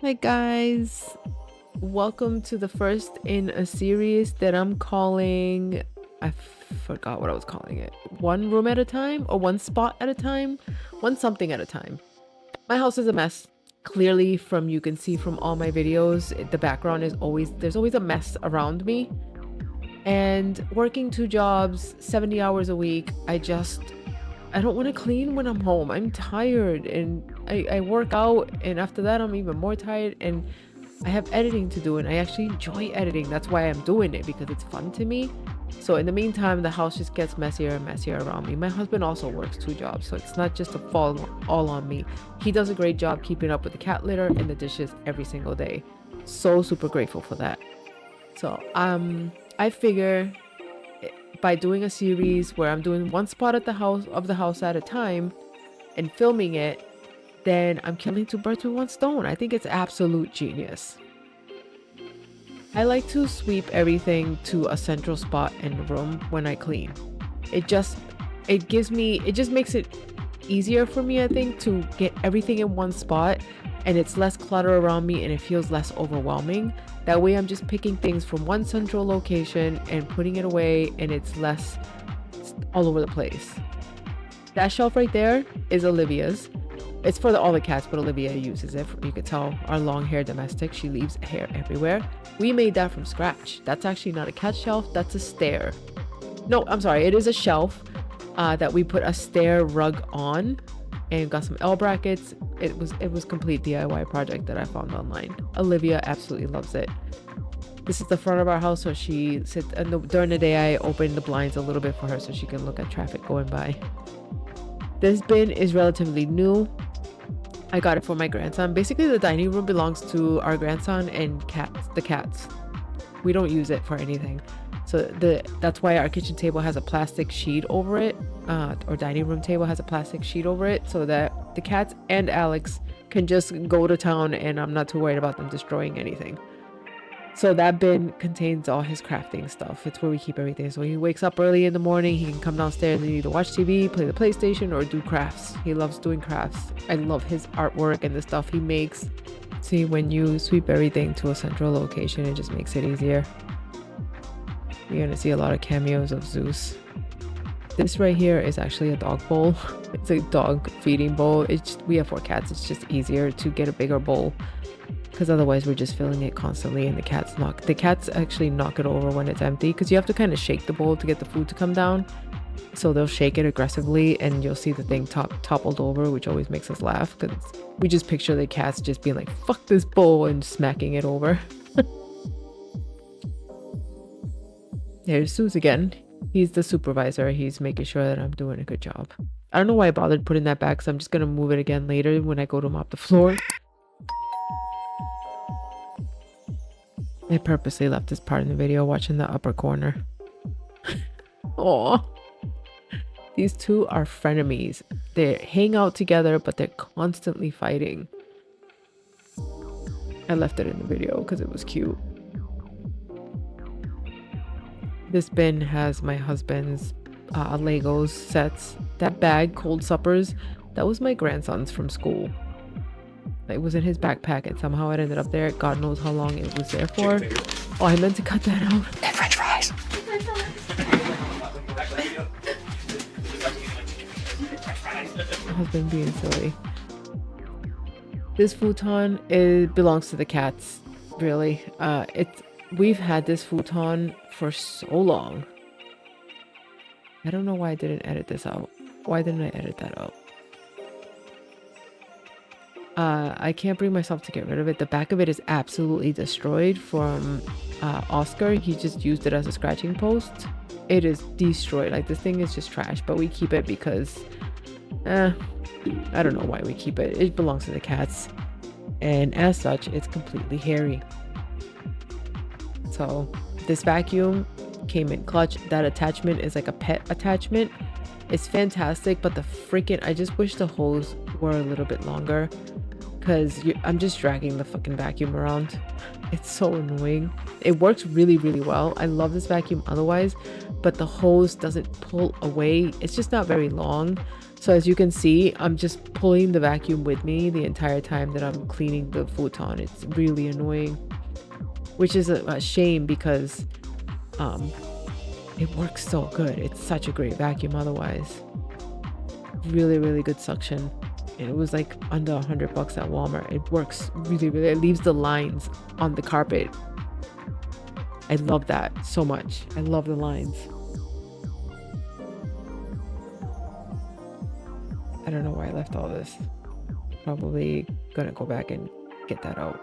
Hi guys, welcome to the first in a series that I'm calling, I forgot what I was calling it, one room at a time or one spot at a time, one something at a time. My house is a mess. Clearly you can see from all my videos, the background is there's always a mess around me. And working 2 jobs, 70 hours a week, I don't want to clean when I'm home. I'm tired and I work out, and after that I'm even more tired, and I have editing to do, and I actually enjoy editing. That's why I'm doing it, because it's fun to me. So in the meantime, the house just gets messier and messier around me. My husband also works 2 jobs, so it's not just a fall all on me. He does a great job keeping up with the cat litter and the dishes every single day. So super grateful for that. So I figure by doing a series where I'm doing one spot at the house at a time and filming it, then I'm killing 2 birds with 1 stone. I think it's absolute genius. I like to sweep everything to a central spot in the room when I clean. It just makes it easier for me, I think, to get everything in one spot, and it's less clutter around me and it feels less overwhelming. That way I'm just picking things from one central location and putting it away, and it's less all over the place. That shelf right there is Olivia's. It's for all the cats, but Olivia uses it. You could tell our long-haired domestic, she leaves hair everywhere. We made that from scratch. That's actually not a cat shelf, that's a stair. No, I'm sorry, it is a shelf that we put a stair rug on and got some L brackets. It was complete DIY project that I found online. Olivia absolutely loves it. This is the front of our house, so she sits, and during the day I open the blinds a little bit for her so she can look at traffic going by. This bin is relatively new. I got it for my grandson. Basically, the dining room belongs to our grandson and the cats. We don't use it for anything. So that's why our kitchen table has a plastic sheet over it, or dining room table has a plastic sheet over it, so that the cats and Alex can just go to town and I'm not too worried about them destroying anything. So that bin contains all his crafting stuff. It's where we keep everything. So when he wakes up early in the morning, he can come downstairs and either watch TV, play the PlayStation, or do crafts. He loves doing crafts. I love his artwork and the stuff he makes. See, when you sweep everything to a central location, it just makes it easier. You're gonna see a lot of cameos of Zeus. This right here is actually a dog bowl. It's a dog feeding bowl. We have 4 cats. It's just easier to get a bigger bowl, because otherwise we're just filling it constantly, and the cats actually knock it over when it's empty, because you have to kind of shake the bowl to get the food to come down. So they'll shake it aggressively and you'll see the thing toppled over, which always makes us laugh, because we just picture the cats just being like, fuck this bowl, and smacking it over. There's Zeus again. He's the supervisor. He's making sure that I'm doing a good job. I don't know why I bothered putting that back, so I'm just gonna move it again later when I go to mop the floor. I purposely left this part in the video, watching the upper corner. Aww. These 2 are frenemies. They hang out together, but they're constantly fighting. I left it in the video because it was cute. This bin has my husband's Legos sets. That bag, Cold Suppers, that was my grandson's from school. It was in his backpack and somehow it ended up there. God knows how long it was there for. Oh, I meant to cut that out. And french fries. My husband being silly. This futon, it belongs to the cats, really. We've had this futon for so long. I don't know why I didn't edit this out. Why didn't I edit that out? I can't bring myself to get rid of it. The back of it is absolutely destroyed from Oscar. He just used it as a scratching post. It is destroyed. Like, this thing is just trash, but we keep it because I don't know why we keep it. It belongs to the cats, and as such it's completely hairy. So this vacuum came in clutch. That attachment is like a pet attachment. It's fantastic, but I just wish the hose were a little bit longer, because I'm just dragging the fucking vacuum around. It's so annoying. It works really, really well. I love this vacuum otherwise, but the hose doesn't pull away. It's just not very long. So as you can see, I'm just pulling the vacuum with me the entire time that I'm cleaning the futon. It's really annoying, which is a shame because it works so good. It's such a great vacuum otherwise. Really, really good suction. And it was like under $100 at Walmart. It works really, really. It leaves the lines on the carpet. I love that so much. I love the lines. I don't know why I left all this. Probably gonna go back and get that out.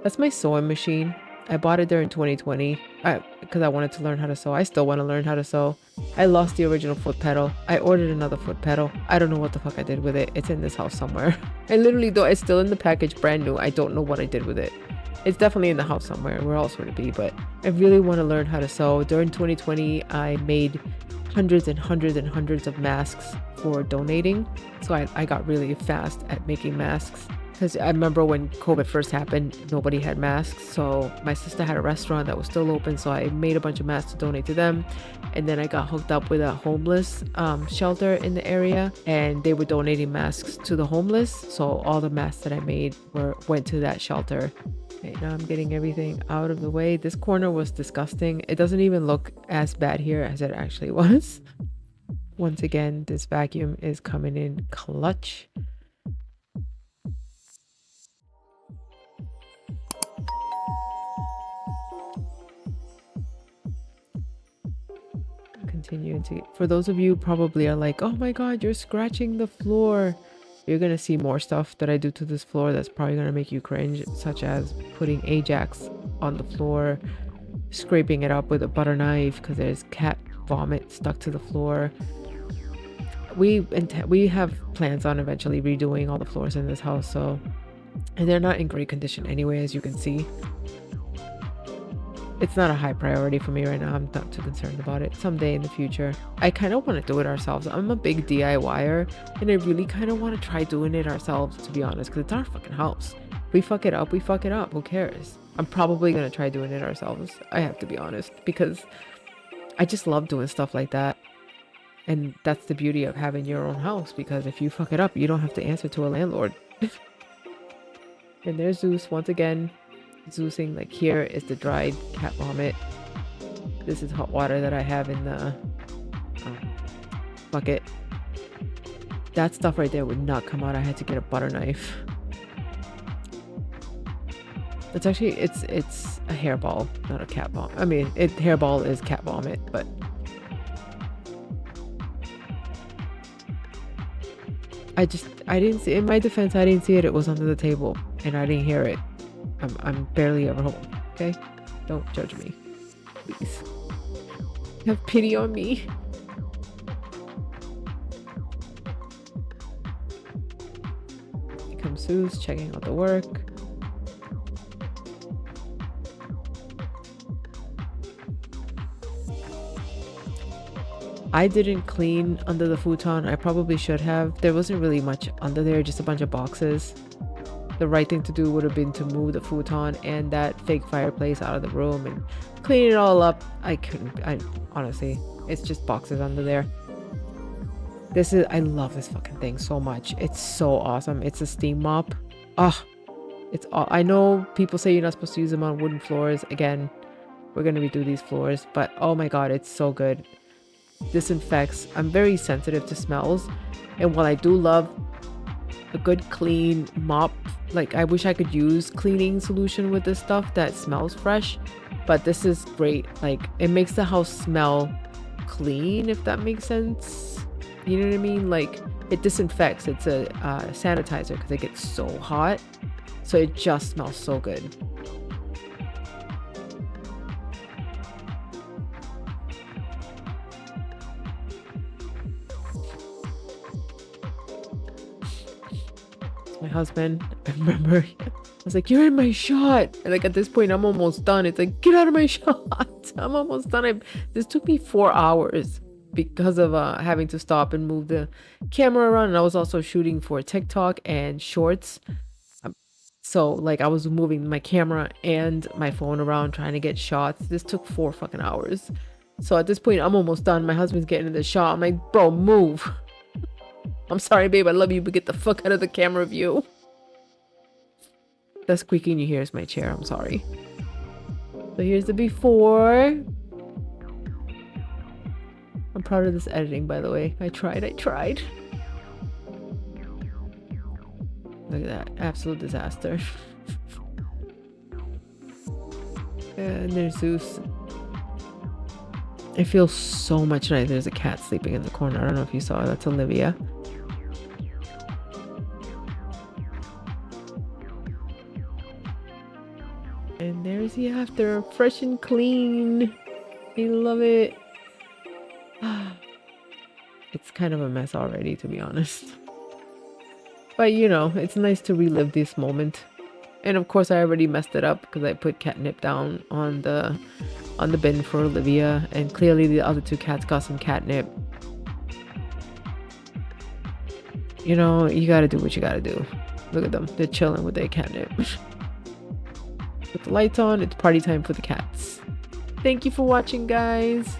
That's my sewing machine. I bought it there in 2020 because I wanted to learn how to sew. I still want to learn how to sew. I lost the original foot pedal. I ordered another foot pedal. I don't know what the fuck I did with it. It's in this house somewhere. I literally though it's still in the package, brand new. I don't know what I did with it. It's definitely in the house somewhere. Where else would it be? But I really want to learn how to sew. During 2020, I made hundreds and hundreds and hundreds of masks for donating. So I got really fast at making masks. Because I remember when COVID first happened, nobody had masks. So my sister had a restaurant that was still open. So I made a bunch of masks to donate to them. And then I got hooked up with a homeless shelter in the area. And they were donating masks to the homeless. So all the masks that I made went to that shelter. Okay, now I'm getting everything out of the way. This corner was disgusting. It doesn't even look as bad here as it actually was. Once again, this vacuum is coming in clutch. Continue to, for those of you probably are like, oh my god, you're scratching the floor. You're gonna see more stuff that I do to this floor that's probably gonna make you cringe, such as putting Ajax on the floor, scraping it up with a butter knife because there's cat vomit stuck to the floor. We have plans on eventually redoing all the floors in this house, so, and they're not in great condition anyway, as you can see. It's not a high priority for me right now. I'm not too concerned about it. Someday in the future, I kind of want to do it ourselves. I'm a big DIYer, and I really kind of want to try doing it ourselves, to be honest, because it's our fucking house. We fuck it up, we fuck it up. Who cares? I'm probably going to try doing it ourselves. I have to be honest, because I just love doing stuff like that. And that's the beauty of having your own house, because if you fuck it up, you don't have to answer to a landlord. And there's Zeus once again. Zeusing. Like, here is the dried cat vomit. This is hot water that I have in the bucket. That stuff right there would not come out. I had to get a butter knife. It's actually it's a hairball, not a cat vomit. I mean, hairball is cat vomit, but I didn't see, in my defense, I didn't see it. It was under the table and I didn't hear it. I'm barely ever home, okay? Don't judge me, please. Have pity on me. Here comes Suze checking out the work. I didn't clean under the futon. I probably should have. There wasn't really much under there, just a bunch of boxes. The right thing to do would have been to move the futon and that fake fireplace out of the room and clean it all up. I couldn't. Honestly, it's just boxes under there. I love this fucking thing so much. It's so awesome. It's a steam mop. I know people say you're not supposed to use them on wooden floors. Again, we're gonna redo these floors, but oh my god, it's so good. Disinfects. I'm very sensitive to smells, and while I do love a good clean mop, like, I wish I could use cleaning solution with this stuff that smells fresh, but this is great. Like, it makes the house smell clean, if that makes sense. You know what I mean? Like, it disinfects. It's a sanitizer because it gets so hot, so it just smells so good. My husband, I remember, I was like, you're in my shot, and like at this point I'm almost done. It's like, get out of my shot. I'm almost done. This took me 4 hours because of having to stop and move the camera around, and I was also shooting for TikTok and shorts. So like I was moving my camera and my phone around trying to get shots. This took 4 fucking hours. So at this point, I'm almost done. My husband's getting in the shot. I'm like, bro, move. I'm sorry, babe. I love you, but get the fuck out of the camera view. The squeaking you hear is my chair. I'm sorry. So here's the before. I'm proud of this editing, by the way. I tried. Look at that. Absolute disaster. And there's Zeus. It feels so much nicer. There's a cat sleeping in the corner. I don't know if you saw it. That's Olivia. And there's the after. Fresh and clean. I love it. It's kind of a mess already, to be honest. But you know, it's nice to relive this moment. And of course I already messed it up because I put catnip down on the bin for Olivia, and clearly the other 2 cats got some catnip. You know, you gotta do what you gotta do. Look at them, they're chilling with their catnip. With the lights on, it's party time for the cats. Thank you for watching, guys.